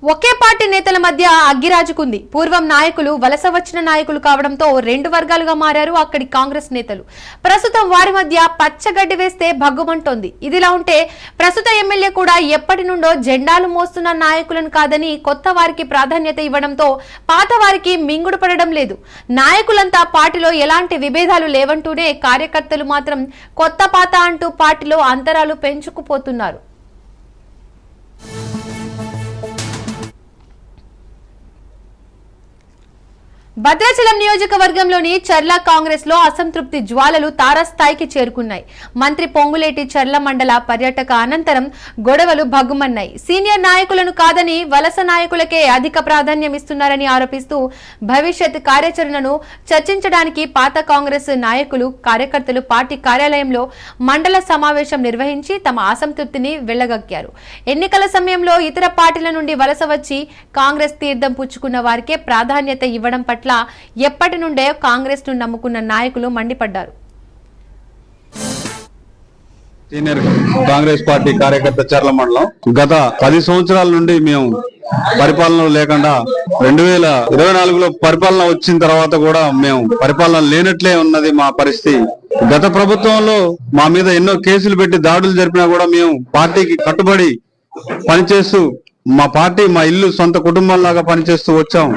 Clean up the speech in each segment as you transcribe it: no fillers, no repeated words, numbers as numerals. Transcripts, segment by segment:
ఒకే party నేతల మధ్య అగ్గిరాజుకుంది. పూర్వం నాయకులు వలస వచ్చిన నాయకులు కావడంతో రెండు వర్గాలుగా మారారు అక్కడి కాంగ్రెస్ నేతలు. ప్రస్తుతం వారి మధ్య పచ్చగడ్డి వేస్తే భగ్గుమంటోంది. ఇదిలా ఉంటే ప్రస్తుత ఎమ్మెల్యే కూడా ఎప్పటి నుండో జెండాలు మోస్తున్న నాయకులను కాదని కొత్త వారికి ప్రాధాన్యత ఇవ్వడంతో పాత వారికి మింగుడు పడడం లేదు. నాయకులంతా పార్టీలో ఎలాంటి విభేదాలు లేవంటూనే కార్యకర్తలు మాత్రం కొత్త పాత అంటూ పార్టీలో అంతరాలు పెంచుకుపోతున్నారు. భద్రాచలం నియోజకవర్గంలోని చర్ల కాంగ్రెస్ లో అసంతృప్తి జ్వాలలు తారస్థాయికి చేరుకున్నాయి. మంత్రి పొంగులేటి చర్ల మండల పర్యటక అనంతరం గొడవలు భగ్గుమన్నాయి. సీనియర్ నాయకులను కాదని వలస నాయకులకే అధిక ప్రాధాన్యం ఇస్తున్నారని ఆరోపిస్తూ భవిష్యత్ కార్యాచరణను చర్చించడానికి పాత కాంగ్రెస్ నాయకులు కార్యకర్తలు పార్టీ కార్యాలయంలో మండల సమావేశం నిర్వహించి తమ అసంతృప్తిని వెళ్లగక్కారు. ఎన్నికల సమయంలో ఇతర పార్టీల నుండి వలస వచ్చి కాంగ్రెస్ తీర్థం పుచ్చుకున్న వారికే ప్రాధాన్యత ఇవ్వడం పట్ల ఎప్పటి నుండే కాంగ్రెస్ ను నమ్ముకున్న నాయకులు మండిపడ్డారు. సీనియర్ కాంగ్రెస్ పార్టీ కార్యకర్త చర్ల మండలం గత 10 సంవత్సరాల నుండి మేము పరిపాలన లేకుండా 2024లో పరిపాలన వచ్చిన తర్వాత కూడా మేము పరిపాలన లేనట్లే ఉన్నది మా పరిస్థితి. గత ప్రభుత్వంలో మా మీద ఎన్నో కేసులు పెట్టి దాడులు జరిపినా కూడా మేము పార్టీకి కట్టుబడి పనిచేస్తూ మా పార్టీ మా ఇల్లు సొంత కుటుంబంలాగా పనిచేస్తూ వచ్చాం.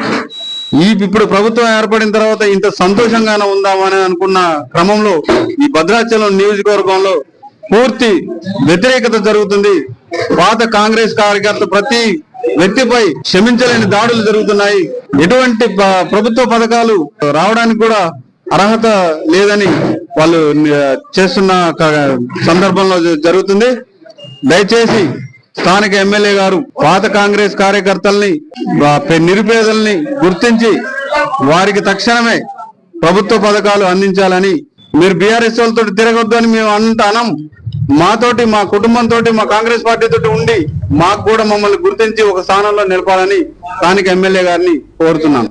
ఇప్పుడు ప్రభుత్వం ఏర్పడిన తర్వాత ఇంత సంతోషంగానే ఉందామని అనుకున్న క్రమంలో ఈ భద్రాచలం నియోజకవర్గంలో పూర్తి వ్యతిరేకత జరుగుతుంది. పాత కాంగ్రెస్ కార్యకర్త ప్రతి వ్యక్తిపై క్షమించలేని దాడులు జరుగుతున్నాయి. ఎటువంటి ప్రభుత్వ పథకాలు రావడానికి కూడా అర్హత లేదని వాళ్ళు చేస్తున్న సందర్భంలో జరుగుతుంది. దయచేసి స్థానిక ఎమ్మెల్యే గారు పాత కాంగ్రెస్ కార్యకర్తల్ని నిరుపేదల్ని గుర్తించి వారికి తక్షణమే ప్రభుత్వ పథకాలు అందించాలని, మీరు బీఆర్ఎస్ వాళ్ళతో తిరగొద్దు అని మేము అంత అనం. మాతోటి మా కుటుంబంతో మా కాంగ్రెస్ పార్టీ తోటి ఉండి మాకు కూడా మమ్మల్ని గుర్తించి ఒక స్థానంలో నిలపాలని స్థానిక ఎమ్మెల్యే గారిని కోరుతున్నాను.